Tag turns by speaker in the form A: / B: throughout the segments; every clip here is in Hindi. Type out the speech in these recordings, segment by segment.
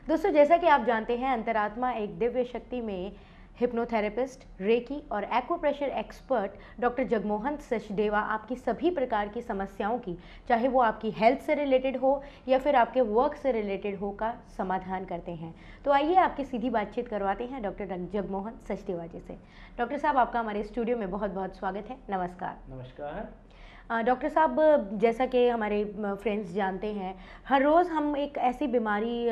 A: दोस्तों, जैसा कि आप जानते हैं, अंतरात्मा एक दिव्य शक्ति में हिप्नोथेरेपिस्ट, रेकी और acupressure expert doctor Jagmohan Sachdeva आपकी सभी प्रकार की समस्याओं की, चाहे वो आपकी हेल्थ से रिलेटेड हो या फिर आपके वर्क से रिलेटेड हो, का समाधान करते हैं। तो आइए आपकी सीधी बातचीत करवाते हैं डॉक्टर जगमोहन सचदेवा जी से। डॉक्टर साहब, आपका हमारे स्टूडियो में बहुत बहुत स्वागत है। नमस्कार।
B: नमस्कार।
A: डॉक्टर साहब, जैसा कि हमारे फ्रेंड्स जानते हैं, हर रोज़ हम एक ऐसी बीमारी,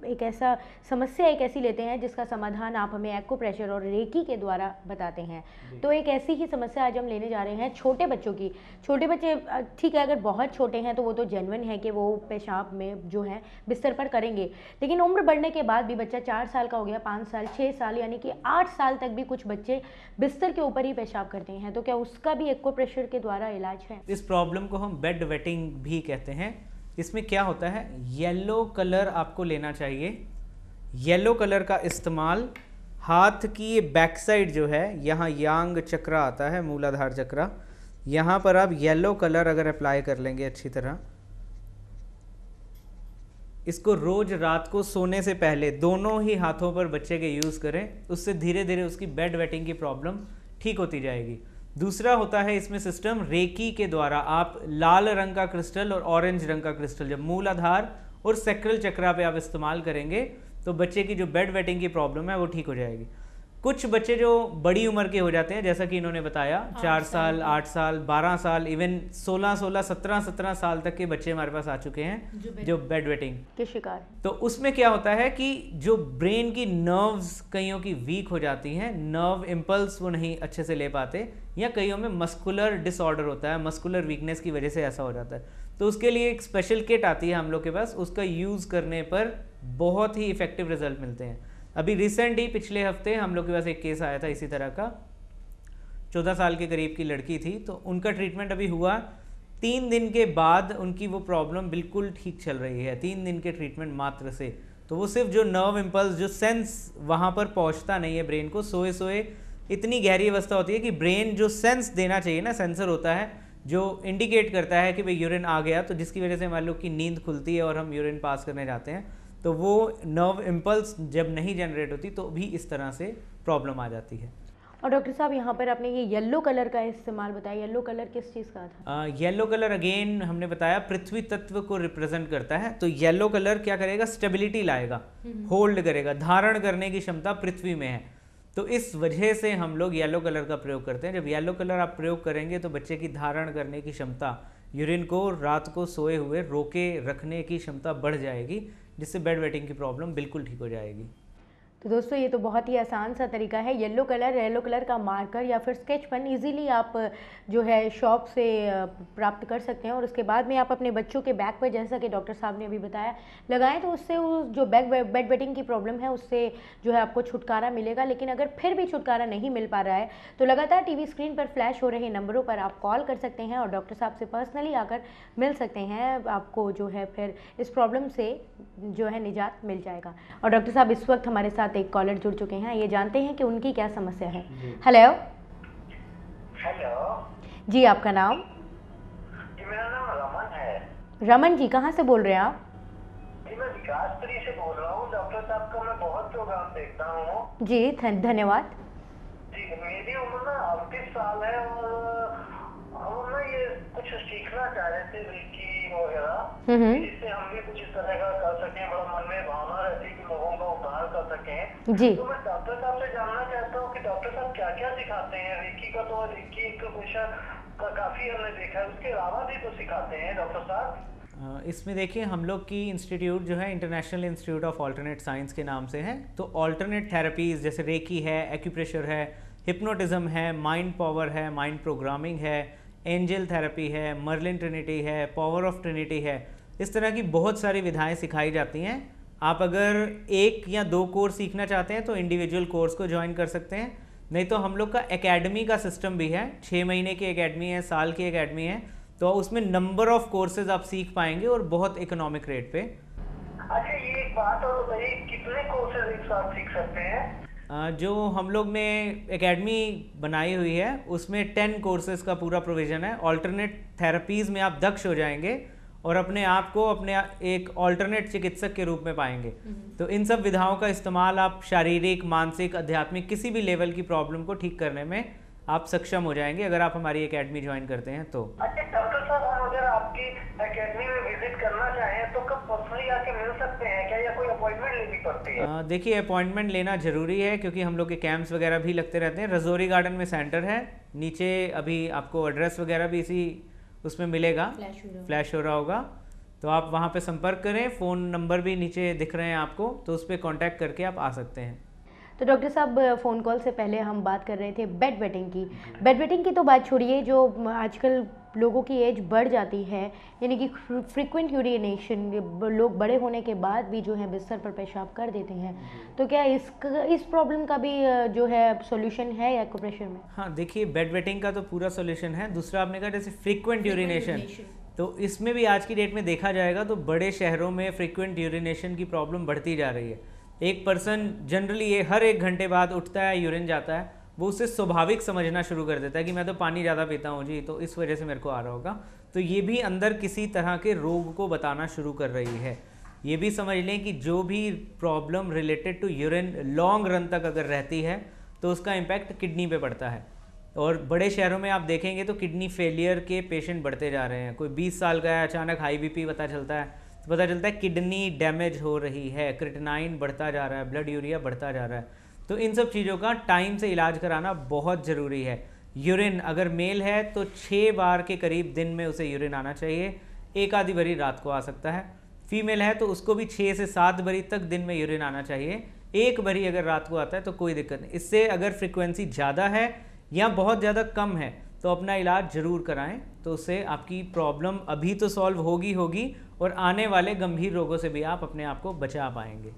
A: एक ऐसा समस्या एक ऐसी लेते हैं जिसका समाधान आप हमें एक्यूप्रेशर और रेकी के द्वारा बताते हैं। तो एक ऐसी ही समस्या आज हम लेने जा रहे हैं छोटे बच्चों की। छोटे बच्चे, ठीक है, अगर बहुत छोटे हैं तो वो तो जेन्युइन है कि वो पेशाब में जो है बिस्तर पर करेंगे, लेकिन उम्र बढ़ने के बाद भी बच्चा 4 साल का हो गया, 5 साल, 6 साल, यानी कि 8 साल तक भी कुछ बच्चे बिस्तर के ऊपर ही पेशाब करते हैं, तो क्या उसका भी एक्यूप्रेशर के द्वारा इलाज है?
B: इस प्रॉब्लम को हम बेड वेटिंग भी कहते हैं। इसमें क्या होता है, येलो कलर आपको लेना चाहिए। येलो कलर का इस्तेमाल हाथ की ये बैक साइड जो है, यहाँ यांग चक्र आता है, मूलाधार चक्र, यहाँ पर आप येलो कलर अगर अप्लाई कर लेंगे अच्छी तरह, इसको रोज रात को सोने से पहले दोनों ही हाथों पर बच्चे के यूज़ करें, उससे धीरे धीरे उसकी बेड वेटिंग की प्रॉब्लम ठीक होती जाएगी। दूसरा होता है इसमें सिस्टम रेकी के द्वारा। आप लाल रंग का क्रिस्टल और ऑरेंज रंग का क्रिस्टल जब मूलाधार और सैक्रल चक्रा पे आप इस्तेमाल करेंगे तो बच्चे की जो बेड वेटिंग की प्रॉब्लम है वो ठीक हो जाएगी। कुछ बच्चे जो बड़ी उम्र के हो जाते हैं, जैसा कि इन्होंने बताया, 4 साल, 8 साल, 12 साल, इवन 16, 17 साल तक के बच्चे हमारे पास आ चुके हैं जो बेड वेटिंग
A: के शिकार।
B: तो उसमें क्या होता है कि जो ब्रेन की नर्व्स कईयों की वीक हो जाती हैं, नर्व इम्पल्स वो नहीं अच्छे से ले पाते, या कईयों में मस्कुलर डिसऑर्डर होता है, मस्कुलर वीकनेस की वजह से ऐसा हो जाता है। तो उसके लिए एक स्पेशल किट आती है हम लोग के पास, उसका यूज़ करने पर बहुत ही इफेक्टिव रिजल्ट मिलते हैं। अभी रिसेंट ही पिछले हफ्ते हम लोग के पास एक केस आया था इसी तरह का। 14 साल के करीब की लड़की थी, तो उनका ट्रीटमेंट अभी हुआ। 3 दिन के बाद उनकी वो प्रॉब्लम बिल्कुल ठीक चल रही है, 3 दिन के ट्रीटमेंट मात्र से। तो वो सिर्फ जो नर्व इम्पल्स, जो सेंस वहाँ पर पहुँचता नहीं है ब्रेन को, सोए सोए इतनी गहरी अवस्था होती है कि ब्रेन जो सेंस देना चाहिए ना, सेंसर होता है जो इंडिकेट करता है कि भाई यूरिन आ गया, तो जिसकी वजह से हमारे लोग की नींद खुलती है और हम यूरिन पास करने जाते हैं, तो वो नर्व इम्पल्स जब नहीं जनरेट होती तो भी इस तरह से प्रॉब्लम आ जाती है।
A: और डॉक्टर साहब, यहाँ पर आपने ये येलो कलर का इस्तेमाल बताया, येलो कलर किस चीज़ का था?
B: येलो कलर अगेन हमने बताया पृथ्वी तत्व को रिप्रेजेंट करता है। तो येलो कलर क्या करेगा, स्टेबिलिटी लाएगा, होल्ड करेगा, धारण करने की क्षमता पृथ्वी में है। तो इस वजह से हम लोग येलो कलर का प्रयोग करते हैं। जब येलो कलर आप प्रयोग करेंगे तो बच्चे की धारण करने की क्षमता, यूरिन को रात को सोए हुए रोके रखने की क्षमता बढ़ जाएगी, जिससे बेड वेटिंग की प्रॉब्लम बिल्कुल ठीक हो जाएगी।
A: तो दोस्तों, ये तो बहुत ही आसान सा तरीका है। येलो कलर का मार्कर या फिर स्केच पेन ईजिली आप जो है शॉप से प्राप्त कर सकते हैं, और उसके बाद में आप अपने बच्चों के बैक पर, जैसा कि डॉक्टर साहब ने अभी बताया, लगाएं, तो उससे उस जो बेड वेटिंग की प्रॉब्लम है उससे जो है आपको छुटकारा मिलेगा। लेकिन अगर फिर भी छुटकारा नहीं मिल पा रहा है तो लगातार टीवी स्क्रीन पर फ्लैश हो रहे नंबरों पर आप कॉल कर सकते हैं और डॉक्टर साहब से पर्सनली आकर मिल सकते हैं। आपको जो है फिर इस प्रॉब्लम से जो है निजात मिल जाएगा। और डॉक्टर साहब, इस वक्त हमारे साथ एक कॉलर जुड़ चुके हैं, ये जानते हैं कि उनकी क्या समस्या है। हेलो।
C: हेलो
A: जी, आपका नाम?
C: जी, मेरा नाम रमन है।
A: रमन जी, कहाँ से बोल रहे हैं आप?
C: जी, मैं विकासपुरी से बोल रहा हूँ। डॉक्टर साहब का मैं बहुत प्रोग्राम देखता हूँ।
A: जी, धन्यवाद।
C: जी, मेरी उम्र ना 38 साल है और हम ना ये कुछ सीखना चाह रहे थे, रेकी वगैरह, जिससे हम भी कुछ इस तरह का कर सकें। बड़ा मन में भावना रहती है कि लोगों का उद्धार कर सकें।
A: जी,
C: तो मैं डॉक्टर साहब से जानना चाहता हूँ कि डॉक्टर साहब क्या क्या सिखाते हैं। रेकी का तो रेकी का विषय काफी हमने देखा है, उसके अलावा भी तो सिखाते हैं डॉक्टर साहब।
B: इसमें देखिए, हम लोग की इंस्टीट्यूट जो है international institute of alternate science के नाम से है। तो ऑल्टरनेट थेरेपीज़ जैसे रेकी है, एक्यूप्रेशर है, हिप्नोटिज्म है, माइंड पावर है, माइंड प्रोग्रामिंग है, एंजल थेरेपी है, मर्लिन ट्रिनिटी है, पावर ऑफ ट्रिनिटी है, इस तरह की बहुत सारी विधाएं सिखाई जाती हैं। आप अगर 1 या 2 कोर्स सीखना चाहते हैं तो इंडिविजुअल कोर्स को ज्वाइन कर सकते हैं, नहीं तो हम लोग का एकेडमी का सिस्टम भी है। 6 महीने की एकेडमी है, साल की एकेडमी है, तो उसमें नंबर ऑफ कोर्सेज आप सीख पाएंगे और बहुत इकोनॉमिक रेट पे।
C: अच्छा, ये एक बात और बताइए, कितने कोर्सेज एक साथ सीख सकते हैं?
B: जो हम लोग ने एकेडमी बनाई हुई है उसमें 10 कोर्सेज का पूरा प्रोविज़न है। ऑल्टरनेट थेरेपीज़ में आप दक्ष हो जाएंगे और अपने आप को अपने एक ऑल्टरनेट चिकित्सक के रूप में पाएंगे। तो इन सब विधाओं का इस्तेमाल आप शारीरिक, मानसिक, आध्यात्मिक किसी भी लेवल की प्रॉब्लम को ठीक करने में आप सक्षम हो जाएंगे अगर आप हमारी एकेडमी ज्वाइन करते हैं तो।
C: अच्छा डॉक्टर साहब, हम अगर आपकी एकेडमी में विजिट करना चाहें तो कब पर्सनली आके मिल सकते हैं क्या, या कोई अपॉइंटमेंट लेनी पड़ती है?
B: देखिए, अपॉइंटमेंट लेना ज़रूरी है क्योंकि हम लोग के कैंप्स वगैरह भी लगते रहते हैं। रजौरी गार्डन में सेंटर है, नीचे अभी आपको एड्रेस वगैरह भी इसी उसमें मिलेगा, फ्लैश हो रहा होगा, तो आप वहाँ पे संपर्क करें। फ़ोन नंबर भी नीचे दिख रहे हैं आपको, तो उस पर कॉन्टैक्ट करके आप आ सकते हैं।
A: तो डॉक्टर साहब, फ़ोन कॉल से पहले हम बात कर रहे थे बेड वेटिंग की। बेड वेटिंग की तो बात छोड़िए, जो आजकल लोगों की एज बढ़ जाती है, यानी कि फ्रीक्वेंट यूरिनेशन, लोग बड़े होने के बाद भी जो है बिस्तर पर पेशाब कर देते हैं, तो क्या इस प्रॉब्लम का भी जो है सॉल्यूशन है एक्यूप्रेशर में?
B: हाँ, देखिए, बेड वेटिंग का तो पूरा सॉल्यूशन है। दूसरा आपने कहा जैसे फ्रीक्वेंट यूरिनेशन, तो इसमें भी आज की डेट में देखा जाएगा तो बड़े शहरों में फ्रीक्वेंट यूरिनेशन की प्रॉब्लम बढ़ती जा रही है। एक पर्सन जनरली ये हर 1 घंटे बाद उठता है, यूरिन जाता है, वो उसे स्वाभाविक समझना शुरू कर देता है कि मैं तो पानी ज़्यादा पीता हूँ जी, तो इस वजह से मेरे को आ रहा होगा। तो ये भी अंदर किसी तरह के रोग को बताना शुरू कर रही है। ये भी समझ लें कि जो भी problem related to urine long run तक अगर रहती है तो उसका इम्पैक्ट किडनी पे पड़ता है। और बड़े शहरों में आप देखेंगे तो किडनी फेलियर के पेशेंट बढ़ते जा रहे हैं। कोई 20 साल का है, अचानक हाई बीपी पता चलता है, तो पता चलता है किडनी डैमेज हो रही है, क्रिएटिनिन बढ़ता जा रहा है, ब्लड यूरिया बढ़ता जा रहा है। तो इन सब चीज़ों का टाइम से इलाज कराना बहुत ज़रूरी है। यूरिन अगर मेल है तो 6 बार के करीब दिन में उसे यूरिन आना चाहिए, एक आधी बारी रात को आ सकता है। फीमेल है तो उसको भी 6 से 7 बारी तक दिन में यूरिन आना चाहिए, एक बारी अगर रात को आता है तो कोई दिक्कत नहीं। इससे अगर फ्रिक्वेंसी ज़्यादा है या बहुत ज़्यादा कम है तो अपना इलाज ज़रूर कराएं, तो उससे आपकी प्रॉब्लम अभी तो सॉल्व होगी और आने वाले गंभीर रोगों से भी आप अपने आप को बचा पाएंगे।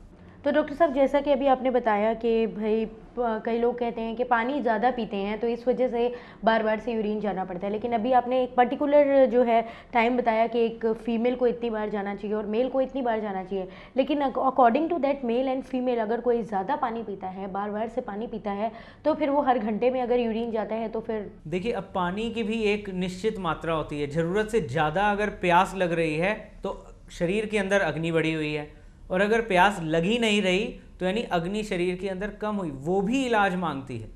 A: तो डॉक्टर साहब, जैसा कि अभी आपने बताया कि भाई कई लोग कहते हैं कि पानी ज़्यादा पीते हैं तो इस वजह से बार बार से यूरिन जाना पड़ता है, लेकिन अभी आपने एक पर्टिकुलर जो है टाइम बताया कि एक फ़ीमेल को इतनी बार जाना चाहिए और मेल को इतनी बार जाना चाहिए, लेकिन according to that male and female अगर कोई ज़्यादा पानी पीता है, बार बार से पानी पीता है, तो फिर वो हर घंटे में अगर यूरिन जाता है तो फिर
B: देखिए, अब पानी की भी एक निश्चित मात्रा होती है। ज़रूरत से ज़्यादा अगर प्यास लग रही है तो शरीर के अंदर अग्नि बढ़ी हुई है, और अगर प्यास लग ही नहीं रही तो यानी अग्नि शरीर के अंदर कम हुई, वो भी इलाज मांगती है।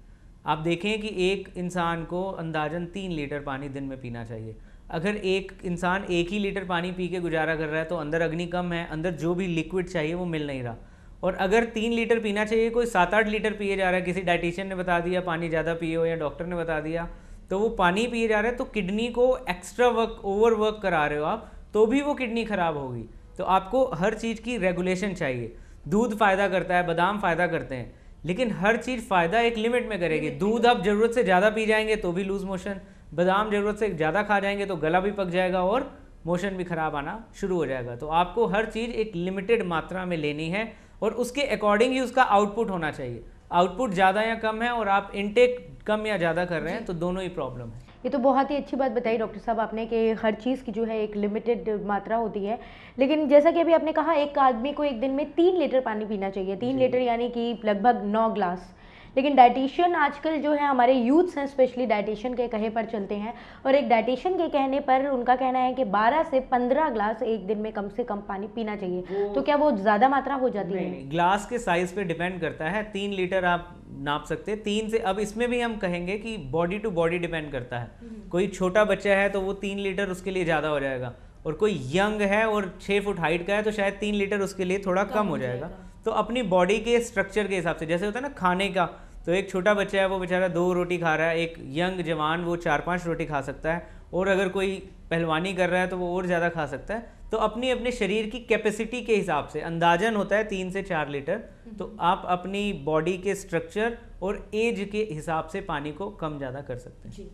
B: आप देखें कि एक इंसान को अंदाजन 3 लीटर पानी दिन में पीना चाहिए। अगर एक इंसान 1 ही लीटर पानी पी के गुजारा कर रहा है तो अंदर अग्नि कम है, अंदर जो भी लिक्विड चाहिए वो मिल नहीं रहा। और अगर 3 लीटर पीना चाहिए, कोई 7-8 लीटर पिए जा रहा है, किसी डाइटिशियन ने बता दिया पानी ज़्यादा पियो या डॉक्टर ने बता दिया, तो वो पानी पिए जा रहे हैं, तो किडनी को एक्स्ट्रा वर्क, ओवर वर्क करा रहे हो आप, तो भी वो किडनी ख़राब होगी। तो आपको हर चीज़ की रेगुलेशन चाहिए। दूध फ़ायदा करता है, बादाम फ़ायदा करते हैं, लेकिन हर चीज़ फ़ायदा एक लिमिट में करेगी। दूध आप ज़रूरत से ज़्यादा पी जाएंगे तो भी लूज़ मोशन, बादाम ज़रूरत से ज़्यादा खा जाएंगे तो गला भी पक जाएगा और मोशन भी ख़राब आना शुरू हो जाएगा। तो आपको हर चीज़ एक लिमिटेड मात्रा में लेनी है और उसके अकॉर्डिंग ही उसका आउटपुट होना चाहिए। आउटपुट ज़्यादा या कम है और आप इनटेक कम या ज़्यादा कर रहे हैं तो दोनों ही प्रॉब्लम है।
A: ये तो बहुत ही अच्छी बात बताई डॉक्टर साहब आपने कि हर चीज़ की जो है एक लिमिटेड मात्रा होती है, लेकिन जैसा कि अभी आपने कहा एक आदमी को एक दिन में 3 लीटर पानी पीना चाहिए। 3 लीटर यानी कि लगभग 9 ग्लास। लेकिन डाइटिशियन आजकल जो है हमारे यूथ्स हैं, स्पेशली डाइटिशियन के कहे पर चलते हैं, और एक डाइटिशियन के कहने पर उनका कहना है कि 12 से 15 ग्लास एक दिन में कम से कम पानी पीना चाहिए। तो क्या वो ज़्यादा मात्रा हो जाती है?
B: नहीं, ग्लास के साइज़ पे डिपेंड करता है। 3 लीटर आप नाप सकते हैं, 3 से। अब इसमें भी हम कहेंगे कि बॉडी टू बॉडी डिपेंड करता है। कोई छोटा बच्चा है तो वो 3 लीटर उसके लिए ज़्यादा हो जाएगा, और कोई यंग है और 6 फुट हाइट का है तो शायद 3 लीटर उसके लिए थोड़ा कम हो जाएगा। तो अपनी बॉडी के स्ट्रक्चर के हिसाब से, जैसे होता है ना खाने का, तो एक छोटा बच्चा है वो बेचारा 2 रोटी खा रहा है, एक यंग जवान वो 4-5 रोटी खा सकता है, और अगर कोई पहलवानी कर रहा है तो वो और ज़्यादा खा सकता है। तो अपनी अपने शरीर की कैपेसिटी के हिसाब से अंदाजन होता है 3 से 4 लीटर। तो आप अपनी बॉडी के स्ट्रक्चर और एज के हिसाब से पानी को कम ज़्यादा कर सकते हैं।
A: जी।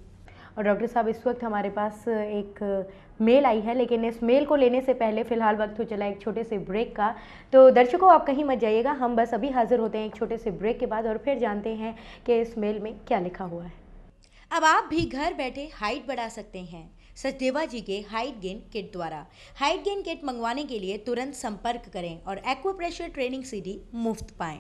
A: और डॉक्टर साहब, इस वक्त हमारे पास एक मेल आई है, लेकिन इस मेल को लेने से पहले फ़िलहाल वक्त हो चला एक छोटे से ब्रेक का। तो दर्शकों, आप कहीं मत जाइएगा, हम बस अभी हाजिर होते हैं एक छोटे से ब्रेक के बाद और फिर जानते हैं कि इस मेल में क्या लिखा हुआ है।
D: अब आप भी घर बैठे हाइट बढ़ा सकते हैं सचदेवा जी के हाइट गेन किट द्वारा। हाइट गेन किट मंगवाने के लिए तुरंत संपर्क करें और एक्वाप्रेशर ट्रेनिंग सीडी मुफ्त पाएं।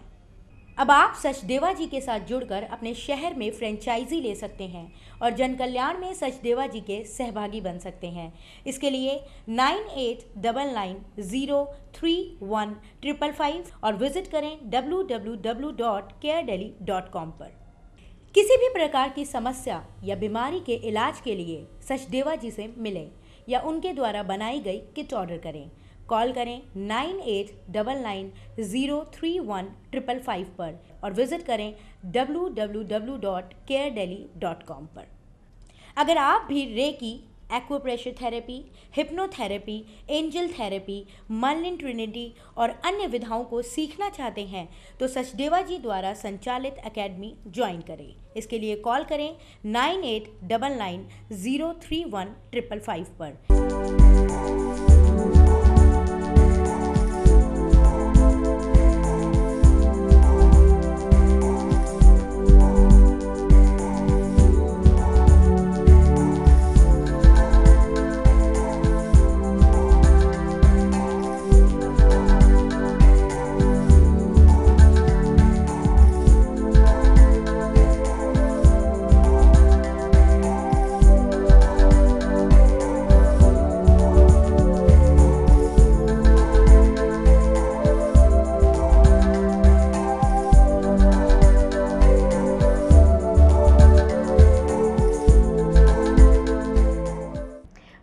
D: अब आप सचदेवा जी के साथ जुड़कर अपने शहर में फ्रेंचाइजी ले सकते हैं और जन कल्याण में सचदेवा जी के सहभागी बन सकते हैं। इसके लिए 9899031555 और विजिट करें www.caredelhi.com पर। किसी भी प्रकार की समस्या या बीमारी के इलाज के लिए सचदेवा जी से मिलें या उनके द्वारा बनाई गई किट ऑर्डर करें। कॉल करें 9899031555 पर और विजिट करें www.caredelhi.com पर। अगर आप भी reiki, acupressure therapy, hypnotherapy, angel therapy, Merlin trinity और अन्य विधाओं को सीखना चाहते हैं तो सचदेवा जी द्वारा संचालित एकेडमी ज्वाइन करें। इसके लिए कॉल करें 9899031555 पर।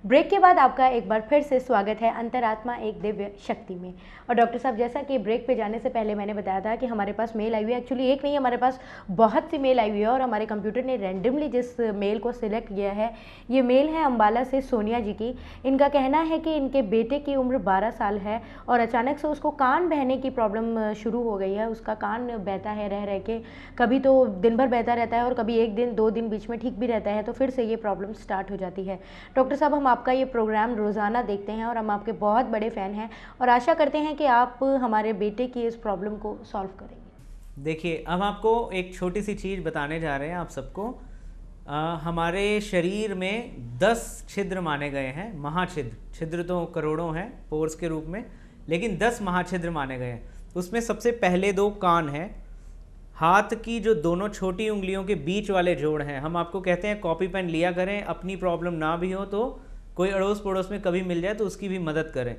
A: ब्रेक के बाद आपका एक बार फिर से स्वागत है अंतरात्मा एक दिव्य शक्ति में। और डॉक्टर साहब, जैसा कि ब्रेक पे जाने से पहले मैंने बताया था कि हमारे पास मेल आई हुई है। एक्चुअली एक नहीं, हमारे पास बहुत सी मेल आई हुई है और हमारे कंप्यूटर ने रैंडमली जिस मेल को सिलेक्ट किया है, ये मेल है अम्बाला से सोनिया जी की। इनका कहना है कि इनके बेटे की उम्र 12 साल है और अचानक से उसको कान बहने की प्रॉब्लम शुरू हो गई है। उसका कान बहता है रह रह के, कभी तो दिन भर बहता रहता है और कभी एक दिन 2 दिन बीच में ठीक भी रहता है, तो फिर से ये प्रॉब्लम स्टार्ट हो जाती है। डॉक्टर साहब, हम आपका ये प्रोग्राम रोज़ाना देखते हैं और हम आपके बहुत बड़े फ़ैन हैं और आशा करते हैं कि आप हमारे बेटे की इस प्रॉब्लम को सॉल्व करेंगे।
B: देखिए, अब आपको एक छोटी सी चीज़ बताने जा रहे हैं आप सबको। हमारे शरीर में 10 छिद्र माने गए हैं, महाछिद्र। छिद्र तो करोड़ों हैं पोर्स के रूप में, लेकिन 10 महाछिद्र माने गए हैं। उसमें सबसे पहले 2 कान हैं। हाथ की जो दोनों छोटी उंगलियों के बीच वाले जोड़ हैं, हम आपको कहते हैं कॉपी पेन लिया करें, अपनी प्रॉब्लम ना भी हो तो कोई अड़ोस पड़ोस में कभी मिल जाए तो उसकी भी मदद करें।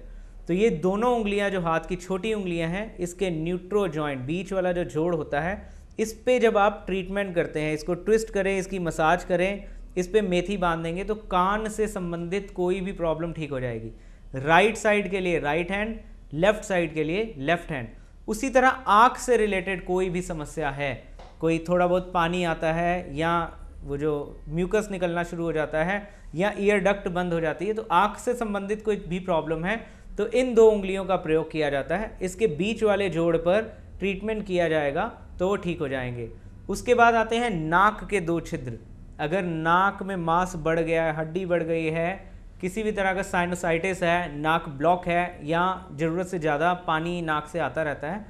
B: तो ये दोनों उंगलियां जो हाथ की छोटी उंगलियां हैं, इसके न्यूट्रो जॉइंट, बीच वाला जो जोड़ होता है, इस पे जब आप ट्रीटमेंट करते हैं, इसको ट्विस्ट करें, इसकी मसाज करें, इस पे मेथी बांध देंगे तो कान से संबंधित कोई भी प्रॉब्लम ठीक हो जाएगी। राइट साइड के लिए राइट हैंड, लेफ्ट साइड के लिए लेफ्ट हैंड। उसी तरह आँख से रिलेटेड कोई भी समस्या है, कोई थोड़ा बहुत पानी आता है या वो जो म्यूकस निकलना शुरू हो जाता है या ईयर डक्ट बंद हो जाती है, तो आँख से संबंधित कोई भी प्रॉब्लम है तो इन 2 उंगलियों का प्रयोग किया जाता है। इसके बीच वाले जोड़ पर ट्रीटमेंट किया जाएगा तो वो ठीक हो जाएंगे। उसके बाद आते हैं नाक के 2 छिद्र। अगर नाक में मांस बढ़ गया है, हड्डी बढ़ गई है, किसी भी तरह का साइनोसाइटिस है, नाक ब्लॉक है या ज़रूरत से ज़्यादा पानी नाक से आता रहता है,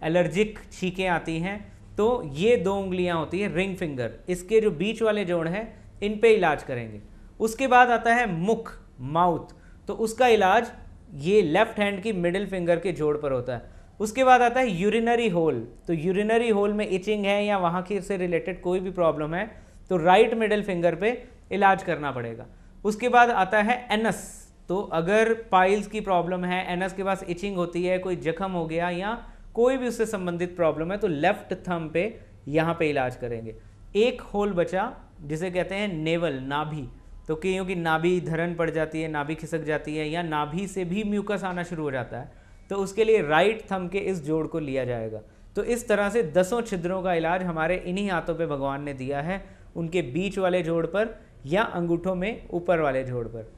B: एलर्जिक छींकें आती हैं, तो ये 2 उंगलियां होती हैं रिंग फिंगर। इसके जो बीच वाले जोड़ हैं इन पे इलाज करेंगे। उसके बाद आता है मुख, माउथ, तो उसका इलाज ये लेफ्ट हैंड की मिडिल फिंगर के जोड़ पर होता है। उसके बाद आता है यूरिनरी होल, तो यूरिनरी होल में इचिंग है या वहाँ की से रिलेटेड कोई भी प्रॉब्लम है तो राइट मिडिल फिंगर पे इलाज करना पड़ेगा। उसके बाद आता है एनस, तो अगर पाइल्स की प्रॉब्लम है, एनस के पास इचिंग होती है, कोई जख्म हो गया या कोई भी उससे संबंधित प्रॉब्लम है तो लेफ्ट थंब पे यहाँ पे इलाज करेंगे। एक होल बचा जिसे कहते हैं नेवल, नाभि, तो कईयों की नाभि धरन पड़ जाती है, नाभि खिसक जाती है या नाभि से भी म्यूकस आना शुरू हो जाता है, तो उसके लिए राइट थंब के इस जोड़ को लिया जाएगा। तो इस तरह से 10 छिद्रों का इलाज हमारे इन्हीं हाथों पे भगवान ने दिया है, उनके बीच वाले जोड़ पर या अंगूठों में ऊपर वाले जोड़ पर।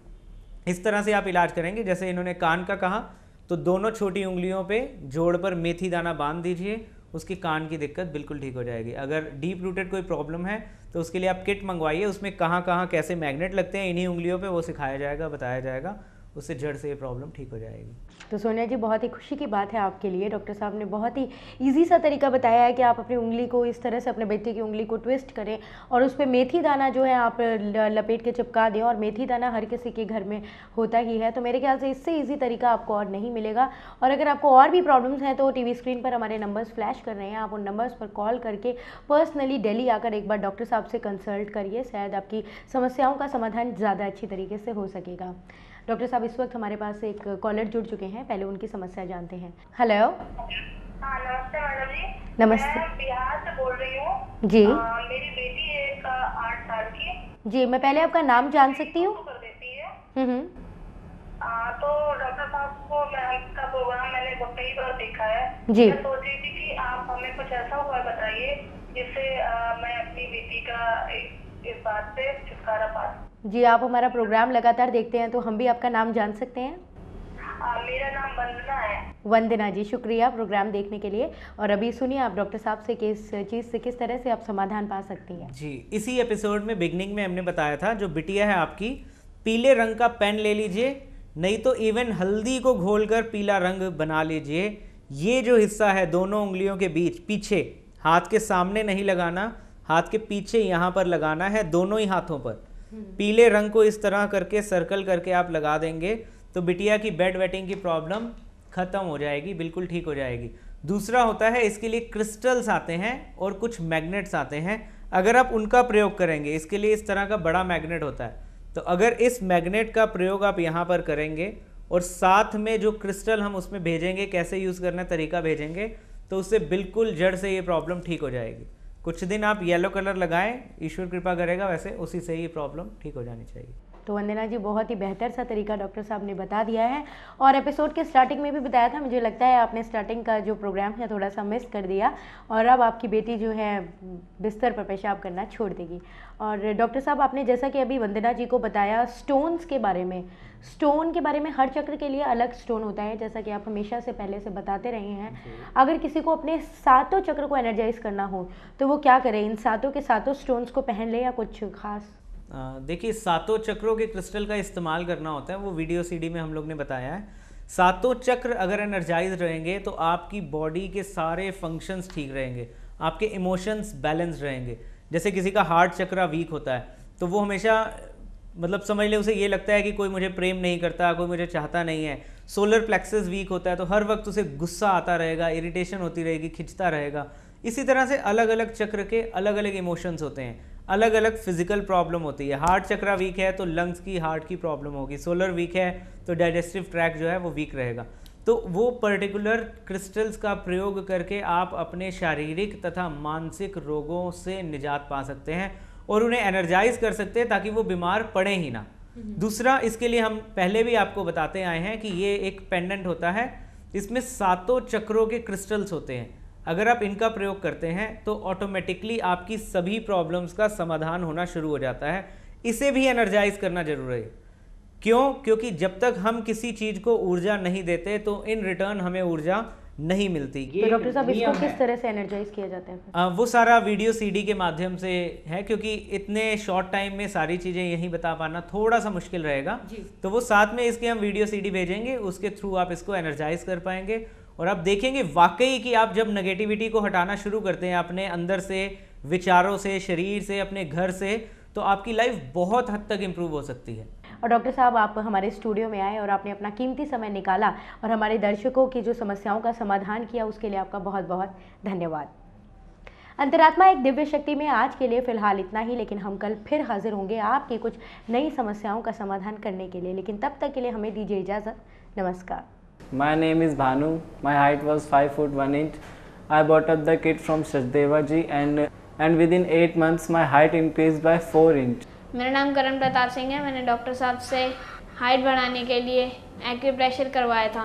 B: इस तरह से आप इलाज करेंगे। जैसे इन्होंने कान का कहा तो दोनों छोटी उंगलियों पे जोड़ पर मेथी दाना बांध दीजिए, उसकी कान की दिक्कत बिल्कुल ठीक हो जाएगी। अगर डीप रूटेड कोई प्रॉब्लम है तो उसके लिए आप किट मंगवाइए, उसमें कहाँ कहाँ कैसे मैग्नेट लगते हैं इन्हीं उंगलियों पे, वो सिखाया जाएगा, बताया जाएगा, उससे जड़ से ये प्रॉब्लम ठीक हो जाएगी।
A: तो सोनिया जी, बहुत ही खुशी की बात है आपके लिए, डॉक्टर साहब ने बहुत ही इजी सा तरीका बताया है कि आप अपनी उंगली को इस तरह से, अपने बेटे की उंगली को ट्विस्ट करें और उस पर मेथी दाना जो है आप लपेट के चिपका दें, और मेथी दाना हर किसी के घर में होता ही है। तो मेरे ख्याल से इससे ईजी तरीका आपको और नहीं मिलेगा। और अगर आपको और भी प्रॉब्लम्स हैं तो टीवी स्क्रीन पर हमारे नंबर्स फ्लैश कर रहे हैं, आप उन नंबर्स पर कॉल करके पर्सनली दिल्ली आकर एक बार डॉक्टर साहब से कंसल्ट करिए, शायद आपकी समस्याओं का समाधान ज़्यादा अच्छी तरीके से हो सकेगा। डॉक्टर साहब, इस वक्त हमारे पास एक कॉलर जुड़ चुके हैं, पहले उनकी समस्या जानते हैं। हेलो।
C: हाँ, नमस्ते मैडम जी।
A: नमस्ते।
C: मैं बिहार से बोल रही हूँ
A: जी।
C: मेरी बेटी है 8 साल की।
A: जी, मैं पहले आपका नाम जान सकती हूँ?
C: कर देती है।
A: हम्म।
C: तो डॉक्टर साहब को का प्रोग्राम मैंने बहुत कई बार देखा है।
A: जी।
C: मैं सोच रही थी कि आप हमें कुछ ऐसा उपाय बताइए जिससे मैं अपनी बेटी का इस बात से छुटकारा पा सकूं।
A: जी, आप हमारा प्रोग्राम लगातार देखते हैं तो हम भी आपका नाम जान सकते हैं?
C: मेरा नाम वंदना है।
A: वंदना जी, शुक्रिया प्रोग्राम देखने के लिए। और अभी सुनिए आप डॉक्टर साहब से किस चीज़ से किस तरह से आप समाधान पा सकती हैं।
B: जी, इसी एपिसोड में बिगनिंग में हमने बताया था, जो बिटिया है आपकी, पीले रंग का पेन ले लीजिए, नहीं तो इवन हल्दी को घोलकर पीला रंग बना लीजिए। ये जो हिस्सा है दोनों उंगलियों के बीच, पीछे, हाथ के सामने नहीं लगाना, हाथ के पीछे यहाँ पर लगाना है, दोनों ही हाथों पर पीले रंग को इस तरह करके सर्कल करके आप लगा देंगे तो बिटिया की बेड वेटिंग की प्रॉब्लम खत्म हो जाएगी, बिल्कुल ठीक हो जाएगी। दूसरा होता है, इसके लिए क्रिस्टल्स आते हैं और कुछ मैग्नेट्स आते हैं। अगर आप उनका प्रयोग करेंगे, इसके लिए इस तरह का बड़ा मैग्नेट होता है, तो अगर इस मैग्नेट का प्रयोग आप यहाँ पर करेंगे और साथ में जो क्रिस्टल हम उसमें भेजेंगे, कैसे यूज़ करना तरीका भेजेंगे, तो उससे बिल्कुल जड़ से ये प्रॉब्लम ठीक हो जाएगी। कुछ दिन आप येलो कलर लगाएं, ईश्वर कृपा करेगा, वैसे उसी से ही प्रॉब्लम ठीक हो जानी चाहिए।
A: तो वंदना जी, बहुत ही बेहतर सा तरीका डॉक्टर साहब ने बता दिया है और एपिसोड के स्टार्टिंग में भी बताया था। मुझे लगता है आपने स्टार्टिंग का जो प्रोग्राम है थोड़ा सा मिस कर दिया और अब आपकी बेटी जो है बिस्तर पर पेशाब करना छोड़ देगी। और डॉक्टर साहब, आपने जैसा कि अभी वंदना जी को बताया स्टोन्स के बारे में, स्टोन के बारे में, हर चक्र के लिए अलग स्टोन होता है, जैसा कि आप हमेशा से पहले से बताते रहे हैं। अगर किसी को अपने सातों चक्र को एनर्जाइज करना हो तो वो क्या करे? इन सातों के सातों स्टोन्स को पहन ले या कुछ खास?
B: देखिए, सातों चक्रों के क्रिस्टल का इस्तेमाल करना होता है, वो वीडियो सीडी में हम लोग ने बताया है। सातों चक्र अगर एनर्जाइज रहेंगे तो आपकी बॉडी के सारे फंक्शंस ठीक रहेंगे, आपके इमोशंस बैलेंस रहेंगे। जैसे किसी का हार्ट चक्र वीक होता है तो वो हमेशा, मतलब समझ ले, उसे ये लगता है कि कोई मुझे प्रेम नहीं करता, कोई मुझे चाहता नहीं है। सोलर प्लेक्सस वीक होता है तो हर वक्त उसे गुस्सा आता रहेगा, इरिटेशन होती रहेगी, खिंचता रहेगा। इसी तरह से अलग अलग चक्र के अलग अलग इमोशंस होते हैं, अलग अलग फिजिकल प्रॉब्लम होती है। हार्ट चक्र वीक है तो लंग्स की, हार्ट की प्रॉब्लम होगी। सोलर वीक है तो डाइजेस्टिव ट्रैक्ट जो है वो वीक रहेगा। तो वो पर्टिकुलर क्रिस्टल्स का प्रयोग करके आप अपने शारीरिक तथा मानसिक रोगों से निजात पा सकते हैं और उन्हें एनर्जाइज कर सकते हैं ताकि वो बीमार पड़े ही ना। दूसरा, इसके लिए हम पहले भी आपको बताते आए हैं कि ये एक पेंडेंट होता है, इसमें सातों चक्रों के क्रिस्टल्स होते हैं। अगर आप इनका प्रयोग करते हैं तो ऑटोमेटिकली आपकी सभी प्रॉब्लम्स का समाधान होना शुरू हो जाता है। इसे भी एनर्जाइज करना जरूरी है। क्यों? क्योंकि जब तक हम किसी चीज़ को ऊर्जा नहीं देते तो इन रिटर्न हमें ऊर्जा नहीं मिलती।
A: तो डॉक्टर साहब, इसको किस तरह से एनर्जाइज किया जाता है?
B: वो सारा वीडियो सीडी के माध्यम से है, क्योंकि इतने शॉर्ट टाइम में सारी चीज़ें यहीं बता पाना थोड़ा सा मुश्किल रहेगा। तो वो साथ में इसके हम वीडियो सीडी भेजेंगे, उसके थ्रू आप इसको एनर्जाइज कर पाएंगे और आप देखेंगे वाकई कि आप जब नेगेटिविटी को हटाना शुरू करते हैं अपने अंदर से, विचारों से, शरीर से, अपने घर से, तो आपकी लाइफ बहुत हद तक इम्प्रूव हो सकती है।
A: और डॉक्टर साहब, आप हमारे स्टूडियो में आए और आपने अपना कीमती समय निकाला और हमारे दर्शकों की जो समस्याओं का समाधान किया, उसके लिए आपका बहुत बहुत धन्यवाद। अंतरात्मा एक दिव्य शक्ति में आज के लिए फ़िलहाल इतना ही, लेकिन हम कल फिर हाजिर होंगे आपकी कुछ नई समस्याओं का समाधान करने के लिए। लेकिन तब तक के लिए हमें दीजिए इजाज़त। नमस्कार।
E: My name is Bhanu. My height was 5 foot 1 inch. I bought up the kit from Sachdeva ji and within 8 months my height increased by 4 inch.
F: मेरा नाम करण प्रताप सिंह है। मैंने डॉक्टर साहब से हाइट बढ़ाने के लिए एक्यूप्रेशर करवाया था,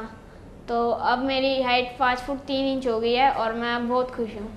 F: तो अब मेरी हाइट 5 फुट 3 इंच हो गई है और मैं बहुत खुश हूँ।